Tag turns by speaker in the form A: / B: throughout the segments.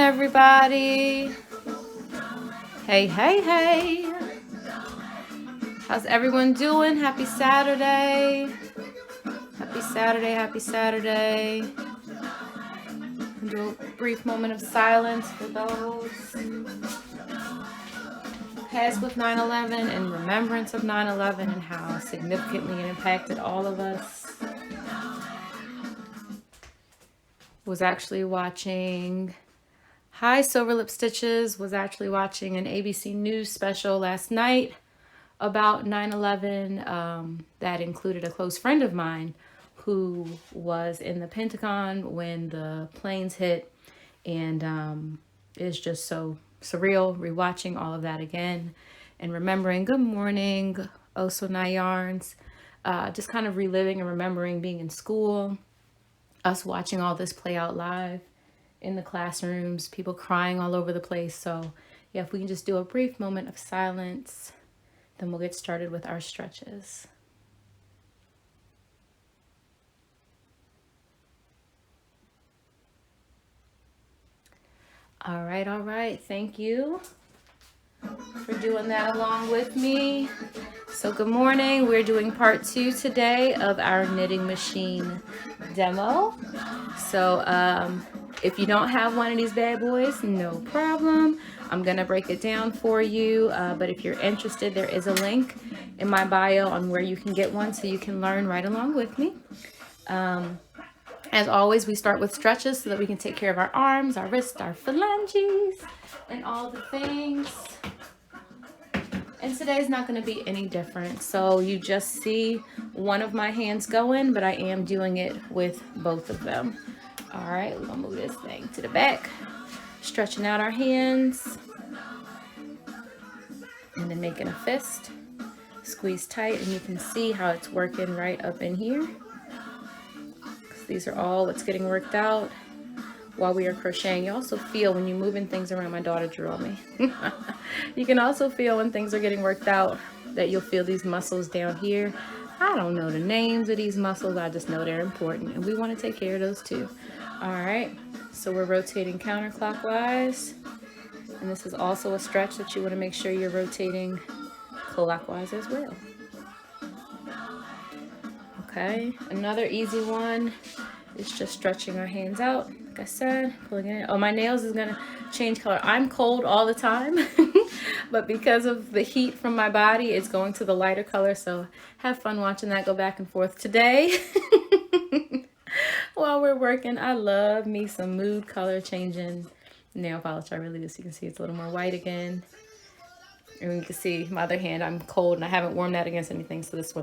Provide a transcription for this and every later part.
A: everybody. Hey, hey, hey. How's everyone doing? Happy Saturday. Happy Saturday, happy Saturday. Do a brief moment of silence for those passed with 9/11 and remembrance of 9/11 and how significantly it impacted all of us. Was actually watching Silver Lip Stitches, was actually watching an ABC News special last night about 9/11 that included a close friend of mine who was in the Pentagon when the planes hit, and it's just so surreal rewatching all of that again and remembering. Good morning, Osonai Yarns. Just kind of reliving and remembering being in school, us watching all this play out live in the classrooms, people crying all over the place. So yeah, if we can just do a brief moment of silence, then we'll get started with our stretches. All right. Thank you for doing that along with me. So good morning. We're doing part 2 today of our knitting machine demo. So if you don't have one of these bad boys, no problem. I'm gonna break it down for you, but if you're interested, there is a link in my bio on where you can get one so you can learn right along with me. As always, we start with stretches so that we can take care of our arms, our wrists, our phalanges, and all the things. And today's not going to be any different. So you just see one of my hands going, but I am doing it with both of them. All right, we're going to move this thing to the back, stretching out our hands, and then making a fist. Squeeze tight, and you can see how it's working right up in here. These are all what's getting worked out while we are crocheting. You also feel when you're moving things around. My daughter drew on me. You can also feel when things are getting worked out that you'll feel these muscles down here. I don't know the names of these muscles. I just know they're important, and we want to take care of those too. All right, so we're rotating counterclockwise, and this is also a stretch that you want to make sure you're rotating clockwise as well. Okay, another easy one is just stretching our hands out. Like I said, pulling it in. Oh, my nails is gonna change color. I'm cold all the time, but because of the heat from my body, it's going to the lighter color. So have fun watching that go back and forth today. While we're working, I love me some mood color changing nail polish. I really do. So you can see it's a little more white again. And you can see my other hand, I'm cold and I haven't warmed that against anything. So this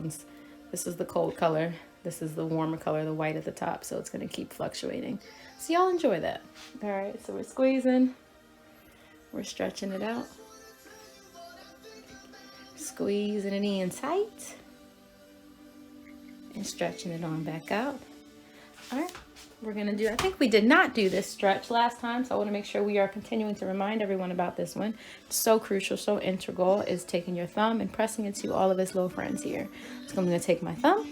A: is the cold color. This is the warmer color, the white at the top. So it's going to keep fluctuating. So y'all enjoy that. All right, so we're squeezing. We're stretching it out. Squeezing it in tight. And stretching it on back out. All right, we're going to do, I think we did not do this stretch last time. So I want to make sure we are continuing to remind everyone about this one. It's so crucial, so integral, is taking your thumb and pressing it to all of its little friends here. So I'm going to take my thumb,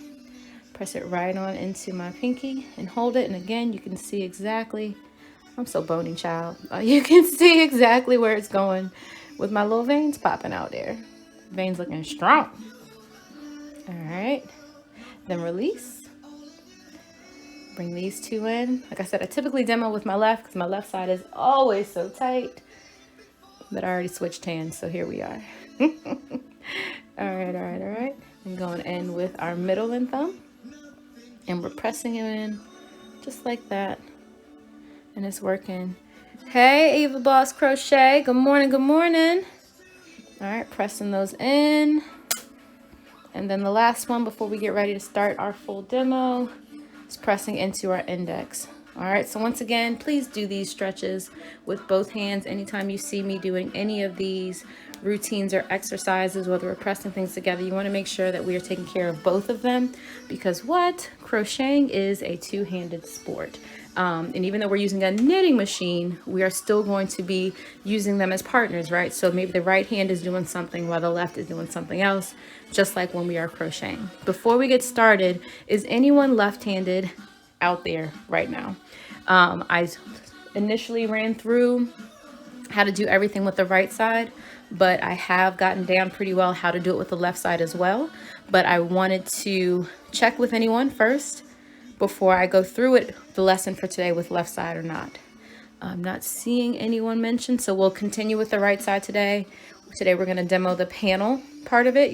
A: press it right on into my pinky and hold it. And again, you can see exactly, I'm so bony, child. You can see exactly where it's going with my little veins popping out there. Veins looking strong. All right, then release. Bring these two in. Like I said, I typically demo with my left because my left side is always so tight. But I already switched hands, so here we are. All right. I'm going in with our middle and thumb. And we're pressing it in just like that. And it's working. Hey, Eva Boss Crochet. Good morning. All right, pressing those in. And then the last one before we get ready to start our full demo, pressing into our index. All right, so once again, please do these stretches with both hands. Anytime you see me doing any of these routines or exercises, whether we're pressing things together, you want to make sure that we are taking care of both of them, because crocheting is a two-handed sport. And even though we're using a knitting machine, we are still going to be using them as partners, right? So maybe the right hand is doing something while the left is doing something else, just like when we are crocheting. Before we get started, is anyone left-handed out there right now? I initially ran through how to do everything with the right side, but I have gotten down pretty well how to do it with the left side as well. But I wanted to check with anyone first before I go through it, the lesson for today with left side or not. I'm not seeing anyone mention, so we'll continue with the right side today. Today we're going to demo the panel part of it.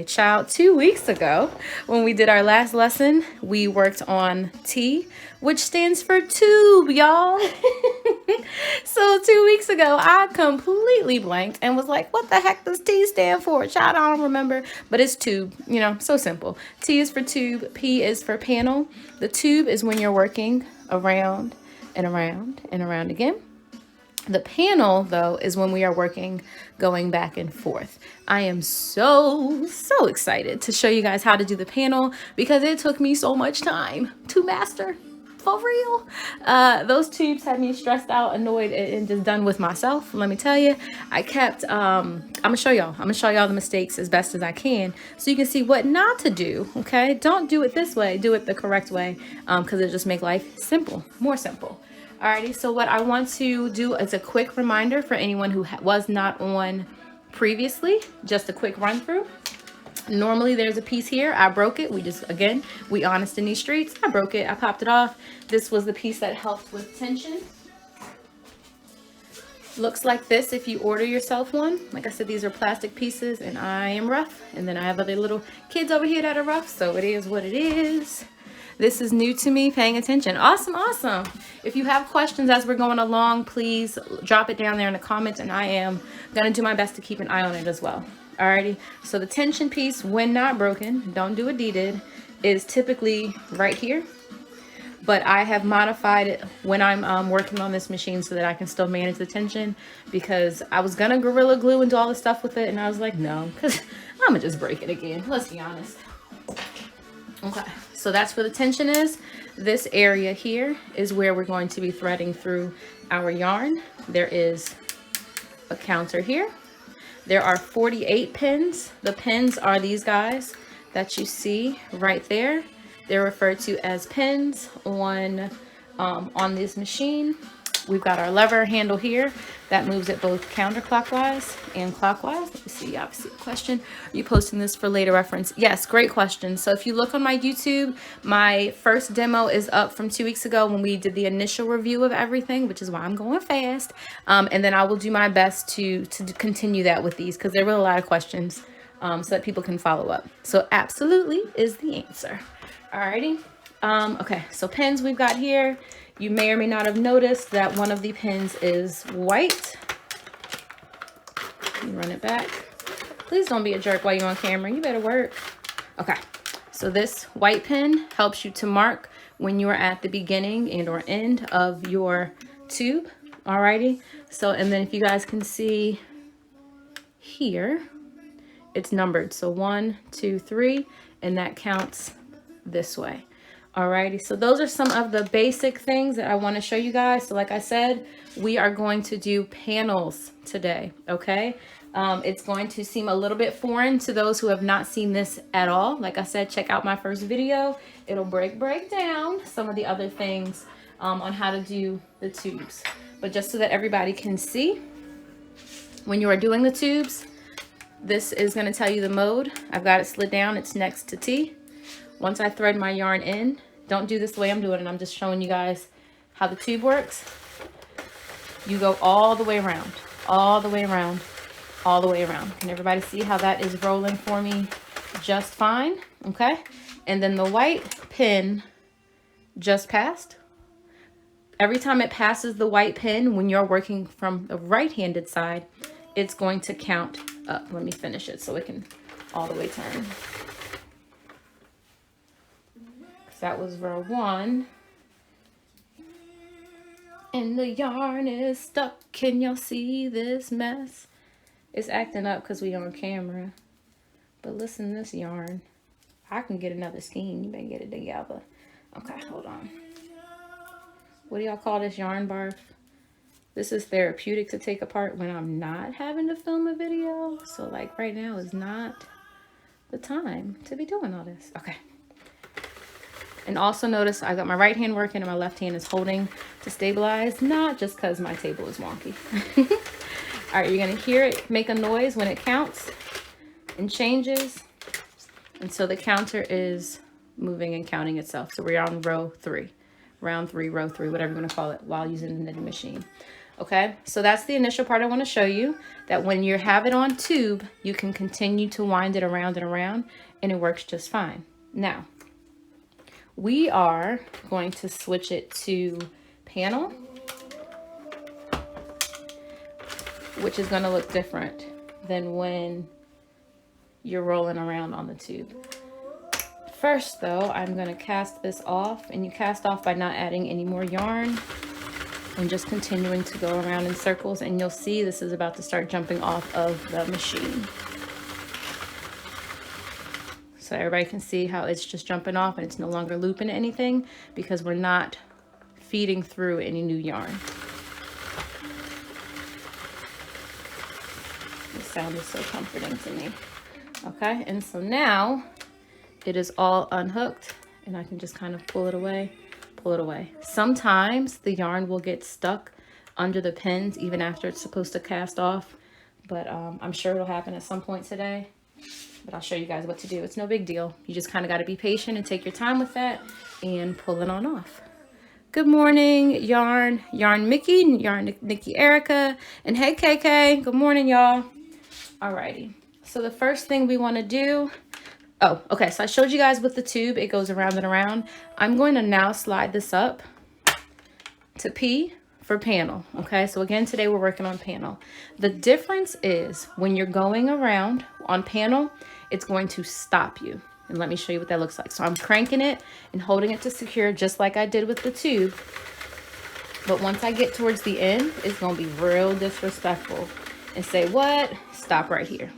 A: Child, 2 weeks ago when we did our last lesson, we worked on T, which stands for tube, y'all. So 2 weeks ago, I completely blanked and was like, what the heck does T stand for? Child, I don't remember, but it's tube, you know, so simple. T is for tube, P is for panel. The tube is when you're working around and around and around again. The panel, though, is when we are working going back and forth. I am so excited to show you guys how to do the panel because it took me so much time to master. For real. Those tubes had me stressed out, annoyed, and just done with myself. Let me tell you, I kept, I'm gonna show y'all the mistakes as best as I can so you can see what not to do, okay? Don't do it this way, do it the correct way, because it'll just make life simple, more simple. Alrighty, so what I want to do is a quick reminder for anyone who was not on previously, just a quick run through. Normally there's a piece here. I broke it. We honest in these streets. I broke it. I popped it off. This was the piece that helped with tension. Looks like this if you order yourself one. Like I said, these are plastic pieces and I am rough. And then I have other little kids over here that are rough. So it is what it is. This is new to me, paying attention. Awesome, awesome. If you have questions as we're going along, please drop it down there in the comments and I am gonna do my best to keep an eye on it as well. Alrighty, so the tension piece, when not broken, don't do what Dee did, is typically right here. But I have modified it when I'm working on this machine so that I can still manage the tension, because I was gonna Gorilla Glue and do all the stuff with it and I was like, no, because I'm gonna just break it again, let's be honest. Okay, so that's where the tension is. This area here is where we're going to be threading through our yarn. There is a counter here. There are 48 pins. The pins are these guys that you see right there. They're referred to as pins on this machine. We've got our lever handle here that moves it both counterclockwise and clockwise. Let me see, obviously a question. Are you posting this for later reference? Yes, great question. So if you look on my YouTube, my first demo is up from 2 weeks ago when we did the initial review of everything, which is why I'm going fast. And then I will do my best to continue that with these because there were a lot of questions so that people can follow up. So absolutely is the answer. Alrighty. Okay, so pins we've got here. You may or may not have noticed that one of the pins is white. You run it back. Please don't be a jerk while you're on camera. You better work. Okay, so this white pin helps you to mark when you're at the beginning and or end of your tube. Alrighty. So, and then if you guys can see here, it's numbered. So 1, 2, 3, and that counts this way. Alrighty, so those are some of the basic things that I want to show you guys. So like I said, we are going to do panels today, okay? It's going to seem a little bit foreign to those who have not seen this at all. Like I said, check out my first video. It'll break down some of the other things on how to do the tubes. But just so that everybody can see, when you are doing the tubes, this is going to tell you the mode. I've got it slid down. It's next to T. Once I thread my yarn in, don't do this the way I'm doing it. I'm just showing you guys how the tube works. You go all the way around, all the way around, all the way around. Can everybody see how that is rolling for me just fine? Okay. And then the white pin just passed. Every time it passes the white pin, when you're working from the right-handed side, it's going to count up. Let me finish it so it can all the way turn. That was row 1. And the yarn is stuck. Can y'all see this mess? It's acting up because we on camera. But listen, this yarn. I can get another skein. You better get it together. Okay, hold on. What do y'all call this yarn barf? This is therapeutic to take apart when I'm not having to film a video. So like right now is not the time to be doing all this. Okay. And also notice I got my right hand working and my left hand is holding to stabilize, not just because my table is wonky. All right, you're gonna hear it make a noise when it counts and changes. And so the counter is moving and counting itself. So we're on row 3, round 3, row 3, whatever you want to call it, while using the knitting machine. Okay, so that's the initial part I want to show you, that when you have it on tube, you can continue to wind it around and around and it works just fine. Now, we are going to switch it to panel, which is going to look different than when you're rolling around on the tube. First though, I'm going to cast this off, and you cast off by not adding any more yarn and just continuing to go around in circles, and you'll see this is about to start jumping off of the machine. So everybody can see how it's just jumping off and it's no longer looping anything because we're not feeding through any new yarn. The sound is so comforting to me. Okay, and so now it is all unhooked and I can just kind of pull it away. Sometimes the yarn will get stuck under the pins even after it's supposed to cast off, but I'm sure it'll happen at some point today. But I'll show you guys what to do. It's no big deal. You just kind of got to be patient and take your time with that and pull it on off. Good morning, Yarn Mickey, Yarn Nikki Erica, and hey KK. Good morning, y'all. Alrighty. So the first thing we want to do, oh, okay, so I showed you guys with the tube, it goes around and around. I'm going to now slide this up to P for panel. Okay, so again, today we're working on panel. The difference is when you're going around on panel, it's going to stop you. And let me show you what that looks like. So I'm cranking it and holding it to secure just like I did with the tube. But once I get towards the end, it's going to be real disrespectful and say, what? Stop right here.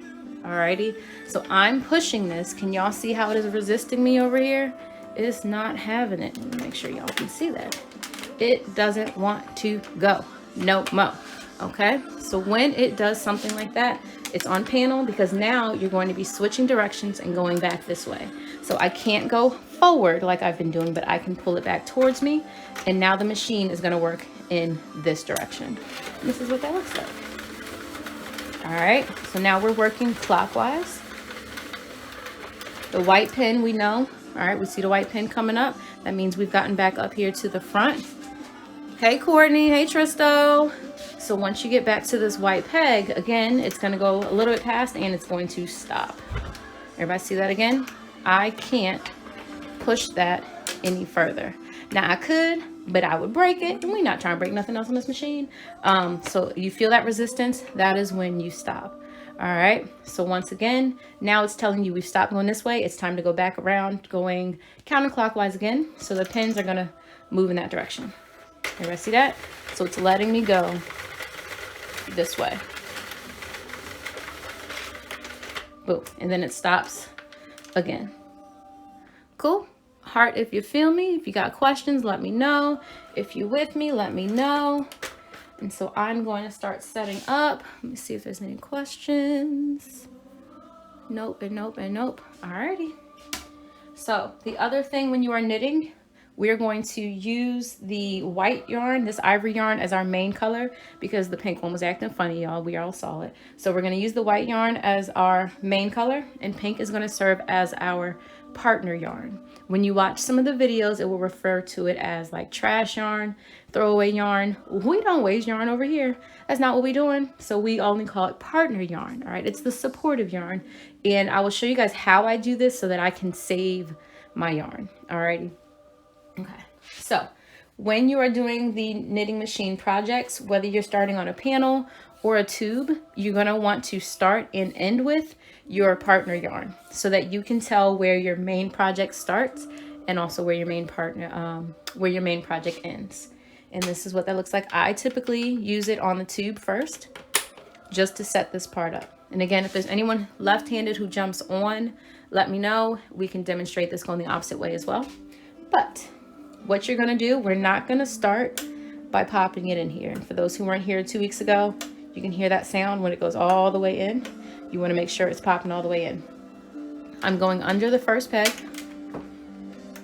A: Alrighty, so I'm pushing this. Can y'all see how it is resisting me over here? It's not having it. Let me make sure y'all can see that. It doesn't want to go. No mo. Okay, so when it does something like that, it's on panel because now you're going to be switching directions and going back this way. So I can't go forward like I've been doing, but I can pull it back towards me. And now the machine is going to work in this direction. And this is what that looks like. All right, so now we're working clockwise. The white pin we know. All right, we see the white pin coming up. That means we've gotten back up here to the front. Hey, Courtney. Hey, Tristo. So once you get back to this white peg, again, it's going to go a little bit past and it's going to stop. Everybody see that again? I can't push that any further. Now I could, but I would break it, and we're not trying to break nothing else on this machine. So you feel that resistance, that is when you stop. All right, so once again, now it's telling you we've stopped going this way. It's time to go back around, going counterclockwise again. So the pins are gonna move in that direction. Everybody see that? So it's letting me go this way. Boom, and then it stops again. Cool. Heart if you feel me. If you got questions, let me know. If you're with me, let me know. And so I'm going to start setting up. Let me see if there's any questions. Nope and nope and nope. Alrighty. So the other thing when you are knitting, we're going to use the white yarn, this ivory yarn, as our main color because the pink one was acting funny, y'all. We all saw it. So we're going to use the white yarn as our main color, and pink is going to serve as our partner yarn. When you watch some of the videos, it will refer to it as like trash yarn, throwaway yarn. We don't waste yarn over here. That's not what we're doing. So we only call it partner yarn. All right, it's the supportive yarn. And I will show you guys how I do this so that I can save my yarn. All righty. Okay, so when you are doing the knitting machine projects, whether you're starting on a panel or a tube, you're going to want to start and end with your partner yarn so that you can tell where your main project starts and also where your main project ends. And this is what that looks like. I typically use it on the tube first just to set this part up. And again, if there's anyone left-handed who jumps on, let me know. We can demonstrate this going the opposite way as well. But what you're gonna do, we're not gonna start by popping it in here. And for those who weren't here 2 weeks ago, you can hear that sound when it goes all the way in. You wanna make sure it's popping all the way in. I'm going under the first peg.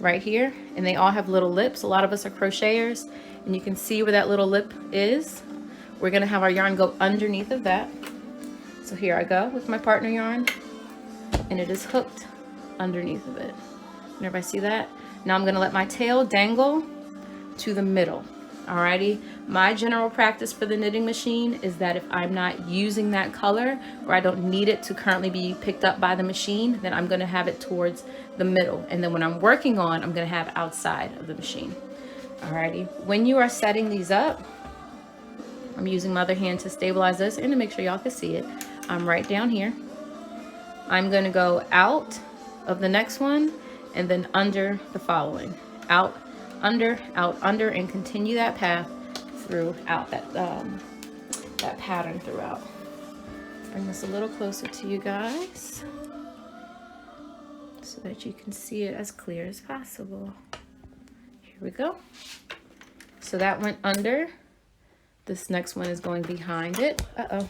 A: right here, and they all have little lips. A lot of us are crocheters, and you can see where that little lip is. We're gonna have our yarn go underneath of that. So here I go with my partner yarn, and it is hooked underneath of it. And everybody see that? Now I'm gonna let my tail dangle to the middle. Alrighty, my general practice for the knitting machine is that if I'm not using that color, or I don't need it to currently be picked up by the machine, then I'm gonna have it towards the middle. And then when I'm working on, I'm gonna have outside of the machine. Alrighty, when you are setting these up, I'm using my other hand to stabilize this and to make sure y'all can see it. I'm right down here. I'm gonna go out of the next one and then under the following. Out, under, and continue that path throughout that pattern throughout. Bring this a little closer to you guys so that you can see it as clear as possible. Here we go. So that went under. This next one is going behind it. Uh-oh.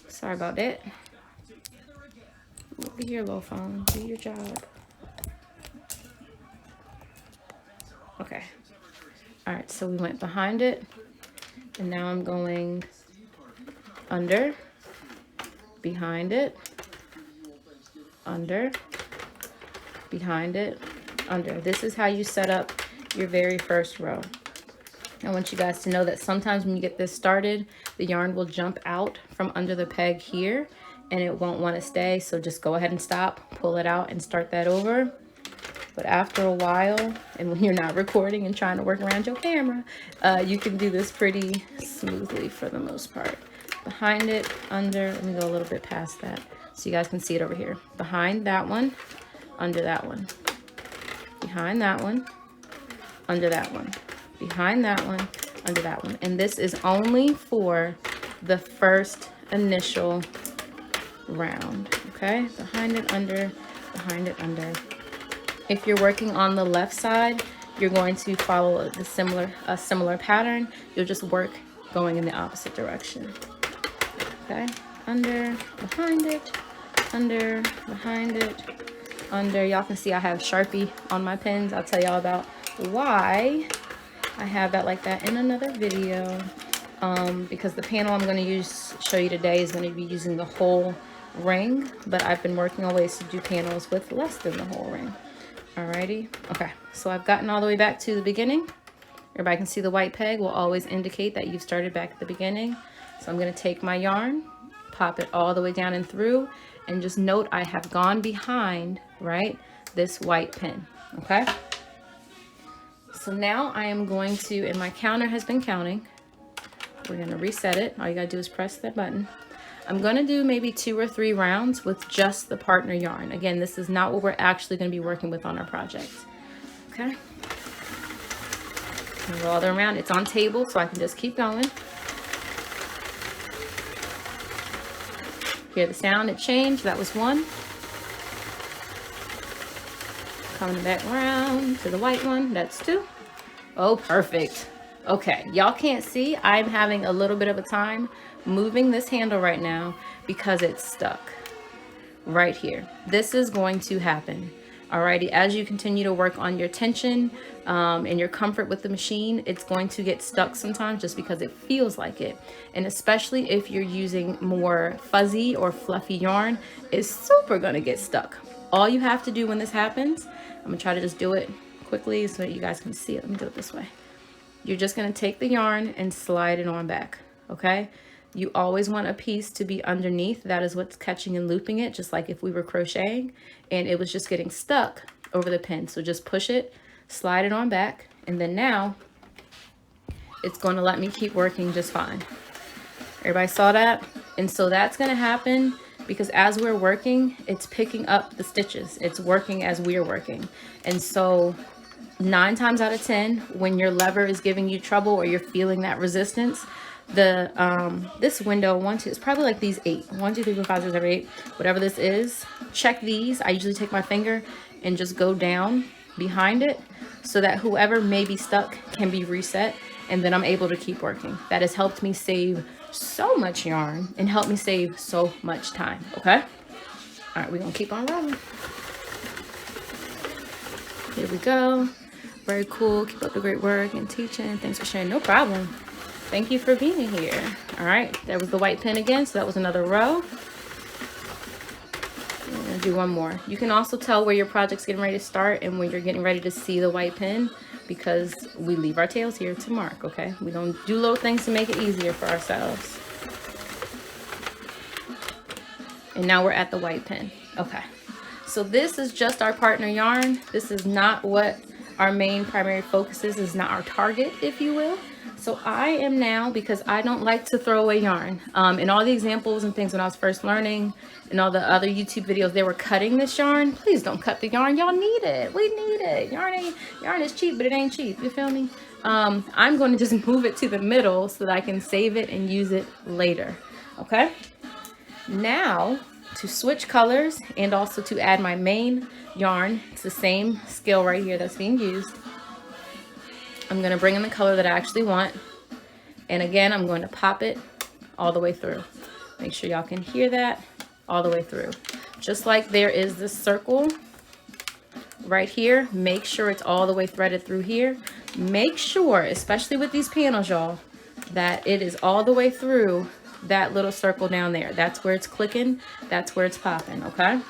A: Sorry about that. Look at your little phone. Do your job. Okay. All right, so we went behind it, and now I'm going under, behind it, under, behind it, under. This is how you set up your very first row. I want you guys to know that sometimes when you get this started, the yarn will jump out from under the peg here, and it won't want to stay, so just go ahead and stop, pull it out, and start that over. But after a while, and when you're not recording and trying to work around your camera, you can do this pretty smoothly for the most part. Behind it, under, let me go a little bit past that so you guys can see it over here. Behind that one, under that one. Behind that one, under that one. Behind that one, under that one. And this is only for the first initial round, okay? Behind it, under, behind it, under. If you're working on the left side, you're going to follow a similar pattern. You'll just work going in the opposite direction. Okay, under, behind it, under, behind it, under. Y'all can see I have Sharpie on my pins. I'll tell y'all about why I have that like that in another video. Because the panel I'm going to show you today is going to be using the whole ring, but I've been working on ways to do panels with less than the whole ring. Alrighty, okay, so I've gotten all the way back to the beginning. Everybody can see the white peg will always indicate that you've started back at the beginning. So I'm going to take my yarn, pop it all the way down and through, and just note I have gone behind, right, this white pin, okay? So now I am going to, and my counter has been counting. We're going to reset it. All you got to do is press that button. I'm going to do maybe 2 or 3 rounds with just the partner yarn. Again, this is not what we're actually going to be working with on our project. Okay. And roll it around. It's on table, so I can just keep going. Hear the sound, it changed. That was 1. Coming back around to the white one. That's 2. Oh, perfect. Okay, y'all can't see. I'm having a little bit of a time moving this handle right now because it's stuck right here. This is going to happen. Alrighty, as you continue to work on your tension and your comfort with the machine, it's going to get stuck sometimes just because it feels like it. And especially if you're using more fuzzy or fluffy yarn, it's super gonna get stuck. All you have to do when this happens, I'm gonna try to just do it quickly so that you guys can see it. Let me do it this way. You're just gonna take the yarn and slide it on back, okay? You always want a piece to be underneath. That is what's catching and looping it, just like if we were crocheting and it was just getting stuck over the pin. So just push it, slide it on back, and then now it's going to let me keep working just fine. Everybody saw that? And so that's going to happen because as we're working, it's picking up the stitches. It's working as we're working. And so 9 times out of 10, when your lever is giving you trouble or you're feeling that resistance, this window 1, 2, it's probably like these 8, 1, 2, 3, 4, 5, 6, 7, 8, whatever this is. Check these. I usually take my finger and just go down behind it so that whoever may be stuck can be reset, and then I'm able to keep working. That has helped me save so much yarn and helped me save so much time. Okay, all right, we're gonna keep on rolling. Here we go. Very cool. Keep up the great work and teaching. Thanks for sharing. No problem. Thank you for being here. All right, there was the white pin again. So that was another row. I'm gonna do one more. You can also tell where your project's getting ready to start and when you're getting ready to see the white pin, because we leave our tails here to mark, okay? We don't do little things to make it easier for ourselves. And now we're at the white pin. Okay, so this is just our partner yarn. This is not what our main primary focus is not our target, if you will. So I am now, because I don't like to throw away yarn. In all the examples and things when I was first learning, and all the other YouTube videos, they were cutting this yarn. Please don't cut the yarn. Y'all need it. We need it. Yarn is cheap, but it ain't cheap. You feel me? I'm going to just move it to the middle so that I can save it and use it later. Okay? Now, to switch colors and also to add my main yarn, it's the same skill right here that's being used. I'm going to bring in the color that I actually want. And again, I'm going to pop it all the way through. Make sure y'all can hear that all the way through. Just like there is this circle right here, make sure it's all the way threaded through here. Make sure, especially with these panels, y'all, that it is all the way through that little circle down there. That's where it's clicking. That's where it's popping, okay?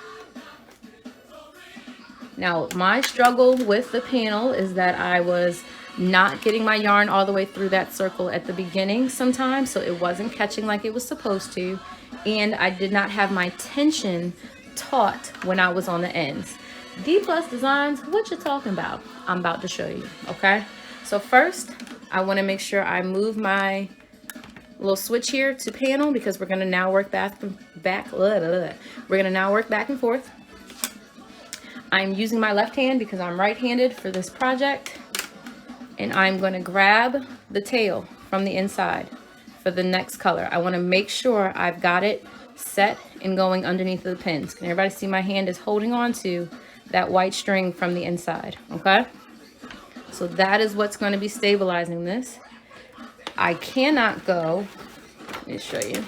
A: Now, my struggle with the panel is that I was not getting my yarn all the way through that circle at the beginning sometimes, so it wasn't catching like it was supposed to, and I did not have my tension taut when I was on the ends. DeeplusDesigns, what you talking about? I'm about to show you, okay? So first, I want to make sure I move my little switch here to panel, because we're going to now work back and forth. I'm using my left hand because I'm right-handed for this project, and I'm going to grab the tail from the inside for the next color. I want to make sure I've got it set and going underneath the pins. Can everybody see my hand is holding on to that white string from the inside, okay? So that is what's going to be stabilizing this. I cannot go, let me show you.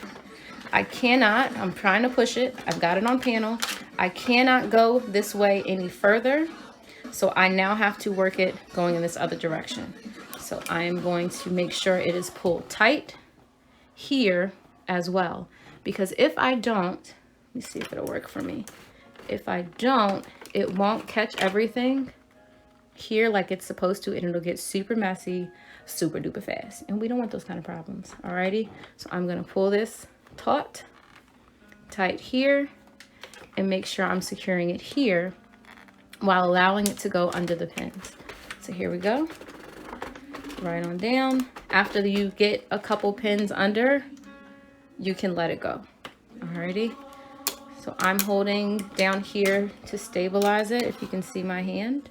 A: I cannot, I'm trying to push it. I've got it on panel. I cannot go this way any further. So I now have to work it going in this other direction. So I am going to make sure it is pulled tight here as well. Because if I don't, let me see if it'll work for me. If I don't, it won't catch everything here like it's supposed to, and it'll get super messy, super duper fast. And we don't want those kind of problems, alrighty? So I'm gonna pull this taut, tight here, and make sure I'm securing it here while allowing it to go under the pins. So here we go, right on down. After you get a couple pins under, you can let it go, alrighty? So I'm holding down here to stabilize it, if you can see my hand,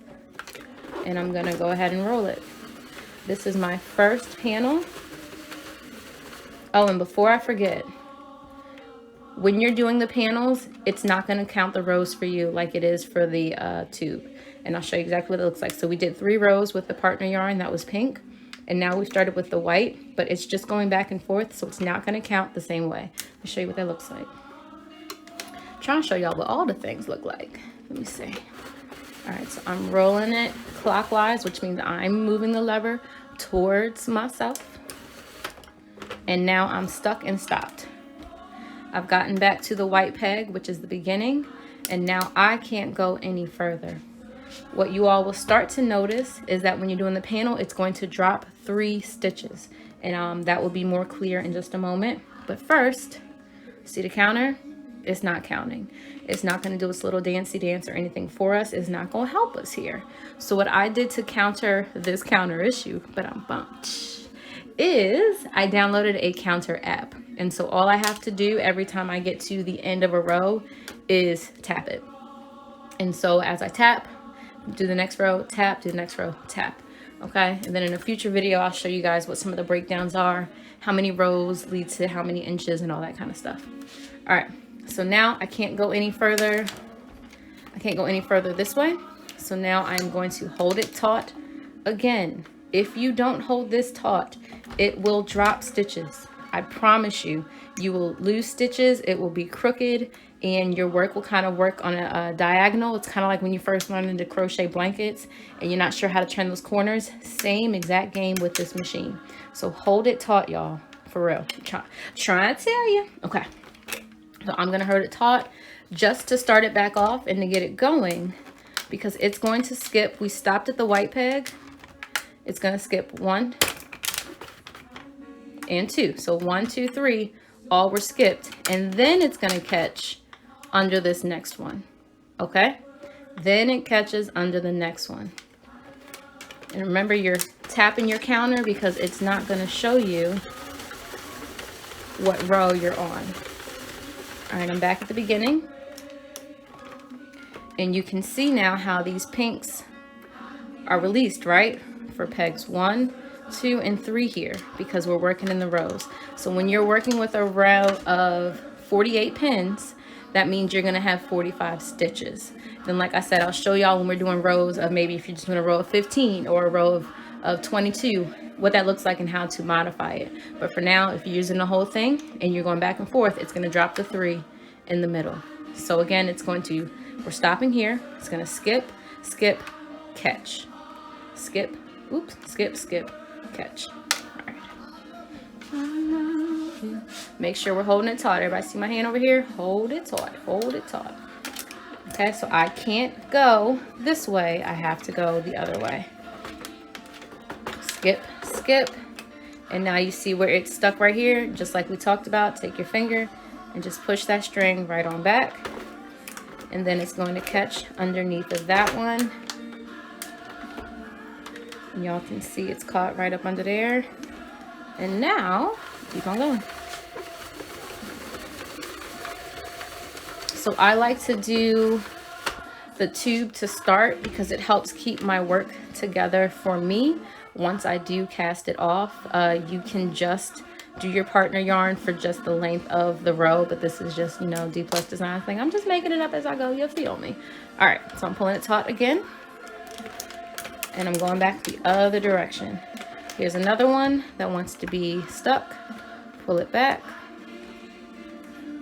A: and I'm gonna go ahead and roll it. This is my first panel. Oh, and before I forget, when you're doing the panels, it's not going to count the rows for you like it is for the tube. And I'll show you exactly what it looks like. So we did 3 rows with the partner yarn that was pink, and now we started with the white, but it's just going back and forth, so it's not going to count the same way. I'll show you what that looks like. I'm trying to show y'all what all the things look like. Let me see. All right, so I'm rolling it clockwise, which means I'm moving the lever towards myself. And now I'm stuck and stopped. I've gotten back to the white peg, which is the beginning, and now I can't go any further. What you all will start to notice is that when you're doing the panel, it's going to drop 3 stitches, and that will be more clear in just a moment. But first, see the counter? It's not counting. It's not going to do its little dancey dance or anything for us. It's not going to help us here. So what I did to counter this counter issue, is I downloaded a counter app. And so all I have to do every time I get to the end of a row is tap it. And so as I tap, do the next row, tap, do the next row, tap. Okay, and then in a future video, I'll show you guys what some of the breakdowns are, how many rows lead to how many inches and all that kind of stuff. All right, so now I can't go any further. I can't go any further this way. So now I'm going to hold it taut. Again, if you don't hold this taut, it will drop stitches. I promise you, you will lose stitches, it will be crooked, and your work will kind of work on a diagonal. It's kind of like when you first learn to crochet blankets and you're not sure how to turn those corners. Same exact game with this machine. So hold it taut, y'all, for real. Trying to tell you. Okay, so I'm gonna hold it taut just to start it back off and to get it going, because it's going to skip. We stopped at the white peg. It's gonna skip 1 and 2. So 1, 2, 3, all were skipped. And then it's gonna catch under this next one, okay? Then it catches under the next one. And remember, you're tapping your counter because it's not gonna show you what row you're on. All right, I'm back at the beginning. And you can see now how these pinks are released, right? For pegs 1, 2, and 3 here, because we're working in the rows. So when you're working with a row of 48 pins, that means you're gonna have 45 stitches. Then like I said, I'll show y'all when we're doing rows of, maybe if you're just doing a row of 15 or a row of 22, what that looks like and how to modify it. But for now, if you're using the whole thing and you're going back and forth, it's gonna drop the 3 in the middle. So again, it's going to, we're stopping here. It's gonna skip, skip, catch. Skip, oops, skip, skip, catch. All right. Make sure we're holding it taut. Everybody see my hand over here? Hold it taut, hold it taut. Okay, so I can't go this way. I have to go the other way. Skip, skip. And now you see where it's stuck right here, just like we talked about. Take your finger and just push that string right on back. And then it's going to catch underneath of that one. Y'all can see it's caught right up under there. And now, keep on going. So I like to do the tube to start because it helps keep my work together for me. Once I do cast it off, you can just do your partner yarn for just the length of the row, but this is just, you know, DeeplusDesigns thing. I'm just making it up as I go, you'll feel me. All right, so I'm pulling it taut again, and I'm going back the other direction. Here's another one that wants to be stuck. Pull it back,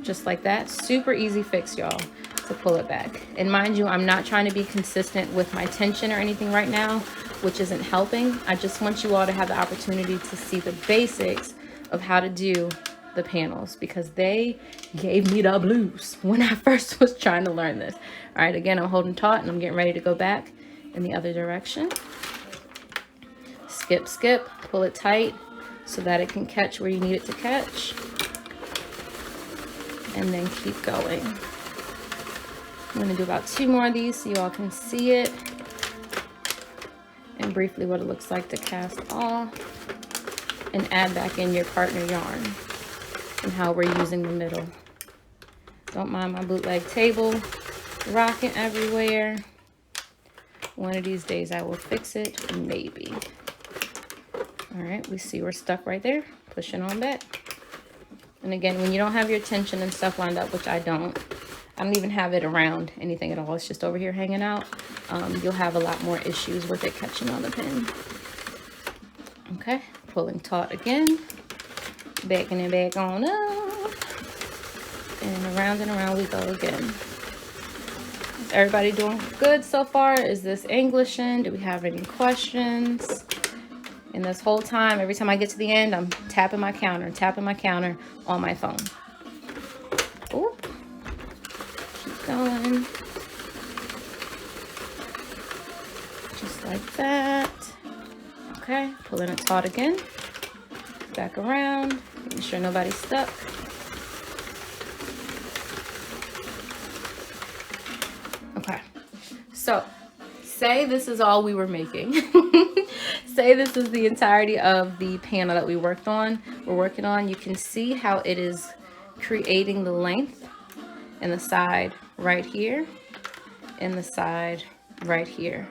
A: just like that. Super easy fix, y'all, to pull it back. And mind you, I'm not trying to be consistent with my tension or anything right now, which isn't helping. I just want you all to have the opportunity to see the basics of how to do the panels, because they gave me the blues when I first was trying to learn this. All right, again, I'm holding taut and I'm getting ready to go back in the other direction. Skip, skip, pull it tight so that it can catch where you need it to catch. And then keep going. I'm gonna do about 2 more of these so you all can see it. And briefly what it looks like to cast off. And add back in your partner yarn and how we're using the middle. Don't mind my bootleg table rocking everywhere. One of these days I will fix it, maybe. All right, we see we're stuck right there. Pushing on back. And again, when you don't have your tension and stuff lined up, which I don't even have it around anything at all. It's just over here hanging out. You'll have a lot more issues with it catching on the pin. Okay, pulling taut again. Backing it back on up. And around we go again. Is everybody doing good so far? Is this Englishing? Do we have any questions? And this whole time, every time I get to the end, I'm tapping my counter on my phone. Ooh. Keep going. Just like that. Okay, pulling it taut again. Back around, making sure nobody's stuck. Okay, so say this is all we were making. Say this is the entirety of the panel that we're working on. You can see how it is creating the length in the side right here and the side right here.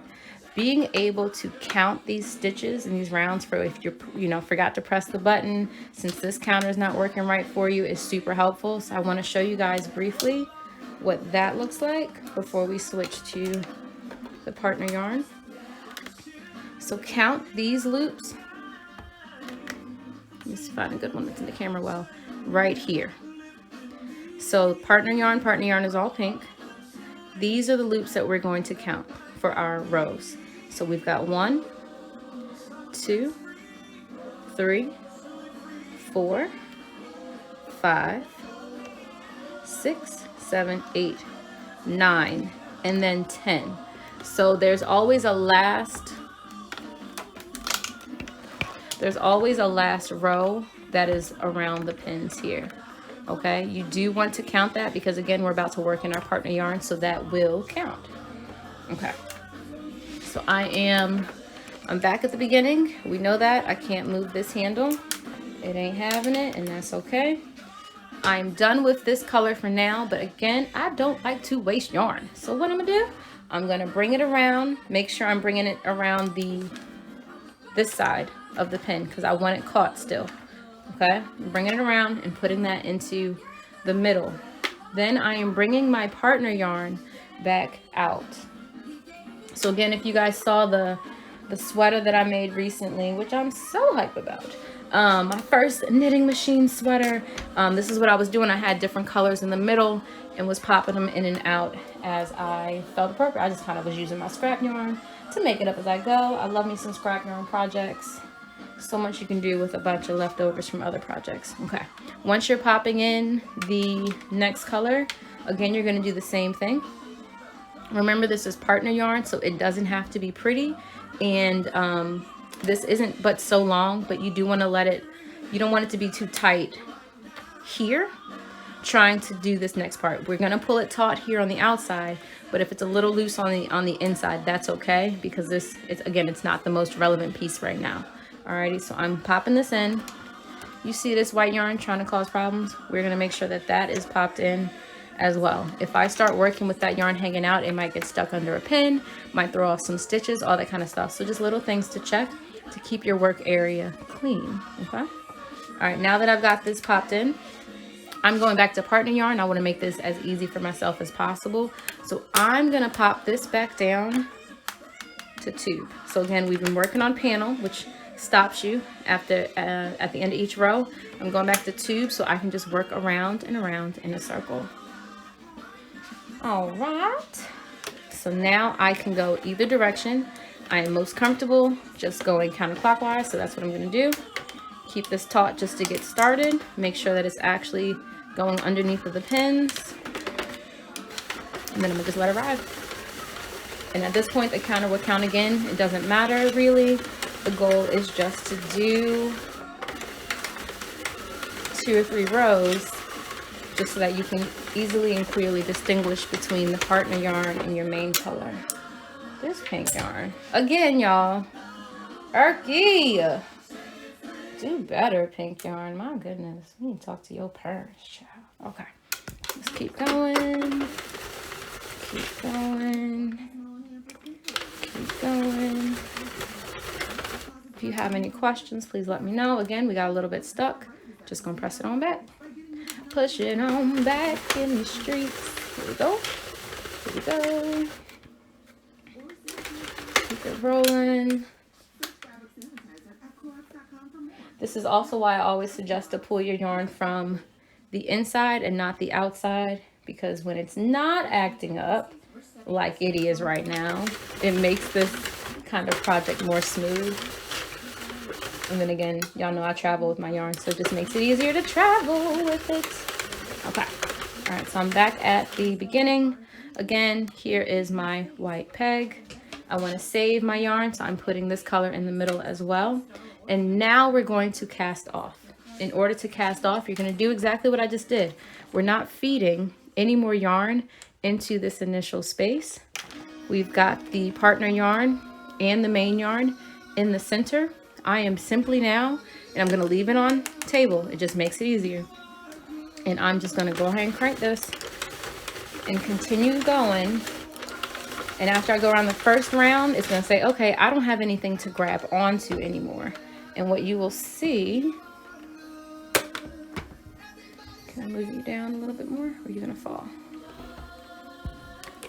A: Being able to count these stitches and these rounds for if you forgot to press the button, since this counter is not working right for you, is super helpful. So I want to show you guys briefly what that looks like before we switch to the partner yarn. So count these loops. let me find a good one that's in the camera well, right here. So partner yarn is all pink. These are the loops that we're going to count for our rows. So we've got 1, 2, 3, 4, 5, 6, 7, 8, 9, and then 10. So there's always a last row that is around the pins here. Okay, you do want to count that because again, we're about to work in our partner yarn, so that will count. Okay, so I'm back at the beginning. We know that I can't move this handle. It ain't having it, and that's okay. I'm done with this color for now, but again, I don't like to waste yarn. So what I'm gonna do, I'm gonna bring it around, make sure I'm bringing it around this side of the pin because I want it caught still. Okay, I'm bringing it around and putting that into the middle. Then I am bringing my partner yarn back out. So again, if you guys saw the sweater that I made recently, which I'm so hyped about, my first knitting machine sweater, this is what I was doing. I had different colors in the middle and was popping them in and out as I felt appropriate. I just kind of was using my scrap yarn to make it up as I go. I love me some scrap yarn projects. So much you can do with a bunch of leftovers from other projects. Okay, once you're popping in the next color, again, you're going to do the same thing. Remember, this is partner yarn, so it doesn't have to be pretty, and this isn't but so long, but you do want to let it, you don't want it to be too tight here trying to do this next part. We're going to pull it taut here on the outside, but if it's a little loose on the inside, that's okay, because this is, again, it's not the most relevant piece right now. Alrighty, so I'm popping this in. You see this white yarn trying to cause problems? We're gonna make sure that that is popped in as well. If I start working with that yarn hanging out, it might get stuck under a pin, might throw off some stitches, all that kind of stuff. So just little things to check to keep your work area clean, okay? All right, now that I've got this popped in, I'm going back to partner yarn. I wanna make this as easy for myself as possible. So I'm gonna pop this back down to tube. So again, we've been working on panel, which stops you after at the end of each row. I'm going back to tube so I can just work around and around in a circle. All right, so now I can go either direction. I am most comfortable just going counterclockwise, so that's what I'm going to do. Keep this taut just to get started. Make sure that it's actually going underneath of the pins, and then I'm gonna just let it ride. And at this point, the counter will count again. It doesn't matter really. The goal is just to do 2 or 3 rows just so that you can easily and clearly distinguish between the partner yarn and your main color. This pink yarn. Again, y'all. Erky! Do better, pink yarn. My goodness. We need to talk to your parents, child. Okay. Let's keep going. Keep going. Keep going. If you have any questions, please let me know. Again, we got a little bit stuck. Just gonna press it on back. Push it on back in the streets. Here we go. Here we go. Keep it rolling. This is also why I always suggest to pull your yarn from the inside and not the outside, because when it's not acting up like it is right now, it makes this kind of project more smooth. And then again, y'all know I travel with my yarn, so it just makes it easier to travel with it. Okay, all right, so I'm back at the beginning. Again, here is my white peg. I want to save my yarn, so I'm putting this color in the middle as well. And now we're going to cast off. In order to cast off, you're going to do exactly what I just did. We're not feeding any more yarn into this initial space. We've got the partner yarn and the main yarn in the center. I am simply now, and I'm going to leave it on table. It just makes it easier. And I'm just going to go ahead and crank this and continue going. And after I go around the first round, it's going to say, okay, I don't have anything to grab onto anymore. And what you will see, can I move you down a little bit more, or are you going to fall?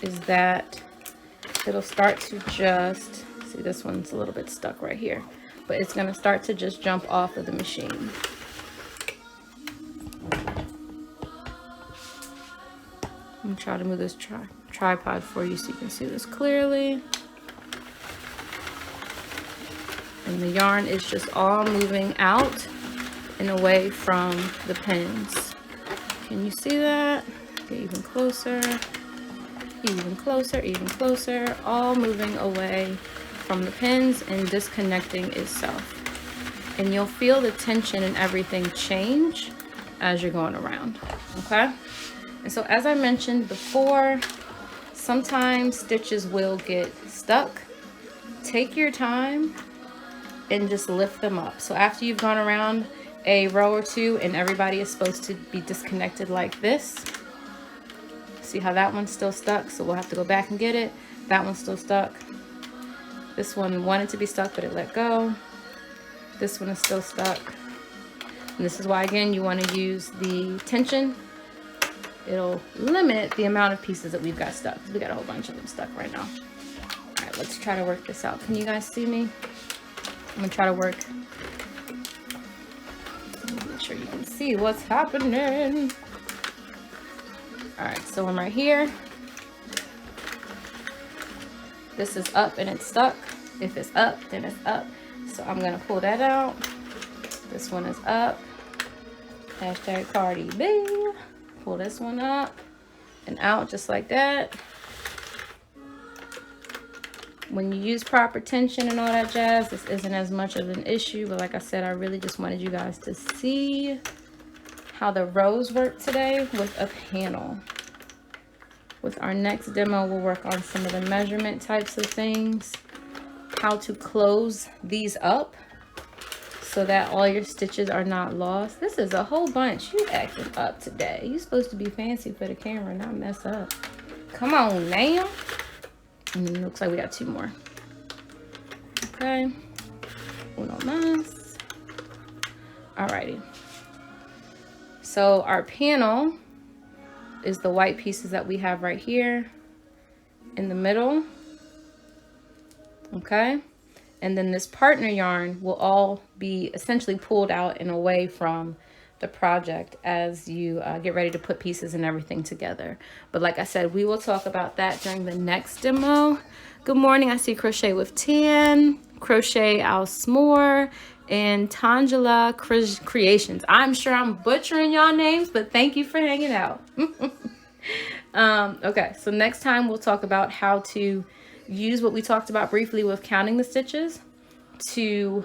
A: Is that it'll start to just, see, this one's a little bit stuck right here. but it's gonna start to just jump off of the machine. I'm gonna try to move this tripod for you so you can see this clearly. And the yarn is just all moving out and away from the pins. Can you see that? Get even closer, even closer, even closer, all moving away from the pins and disconnecting itself. And you'll feel the tension and everything change as you're going around, okay? And so as I mentioned before, sometimes stitches will get stuck. Take your time and just lift them up. So after you've gone around a row or two and everybody is supposed to be disconnected like this, see how that one's still stuck? So we'll have to go back and get it. That one's still stuck. This one wanted to be stuck, but it let go. This one is still stuck. And this is why, again, you want to use the tension. It'll limit the amount of pieces that we've got stuck. We got a whole bunch of them stuck right now. All right, let's try to work this out. Can you guys see me? I'm gonna try to work. Make sure you can see what's happening. All right, so I'm right here. This is up and it's stuck. If it's up, then it's up. So I'm gonna pull that out. This one is up. Hashtag Cardi B. Pull this one up and out just like that. When you use proper tension and all that jazz, this isn't as much of an issue, but like I said, I really just wanted you guys to see how the rows work today with a panel. With our next demo, we'll work on some of the measurement types of things, how to close these up so that all your stitches are not lost. This is a whole bunch. You acting up today. You're supposed to be fancy for the camera, not mess up. Come on now. And then it looks like we got two more. Okay. Uno más. Alrighty. So our panel is the white pieces that we have right here in the middle. Okay. And then this partner yarn will all be essentially pulled out and away from the project as you get ready to put pieces and everything together. But like I said, we will talk about that during the next demo. Good morning. I see Crochet with Tan, Crochet Al S'more, and Tangela Creations. I'm sure I'm butchering y'all names, but thank you for hanging out. Okay, so next time we'll talk about how to use what we talked about briefly with counting the stitches to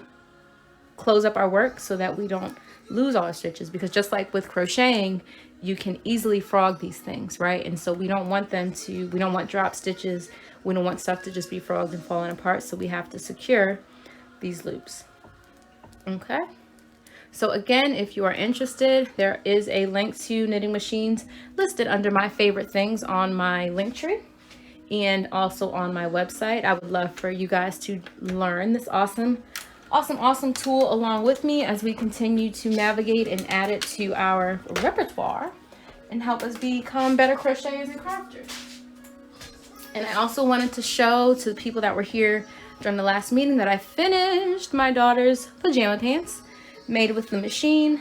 A: close up our work so that we don't lose all our stitches, because just like with crocheting, you can easily frog these things, right? And so we don't want drop stitches. We don't want stuff to just be frogged and falling apart. So we have to secure these loops. Okay. So again, if you are interested, there is a link to knitting machines listed under my favorite things on my link tree and also on my website. I would love for you guys to learn this awesome tool along with me as we continue to navigate and add it to our repertoire and help us become better crocheters and crafters. And I also wanted to show to the people that were here during the last meeting that I finished my daughter's pajama pants made with the machine.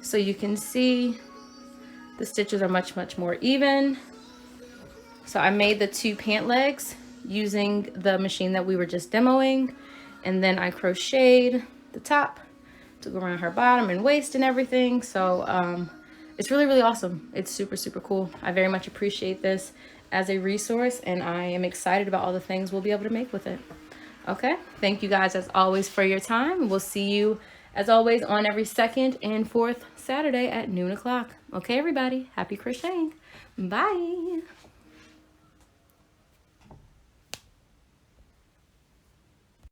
A: So you can see the stitches are much more even. So I made the two pant legs using the machine that we were just demoing. And then I crocheted the top to go around her bottom and waist and everything. So it's really awesome. It's super cool. I very much appreciate this as a resource, and I am excited about all the things we'll be able to make with it. Okay, thank you guys as always for your time. We'll see you as always on every second and fourth Saturday at noon o'clock. Okay, everybody, happy crocheting. Bye.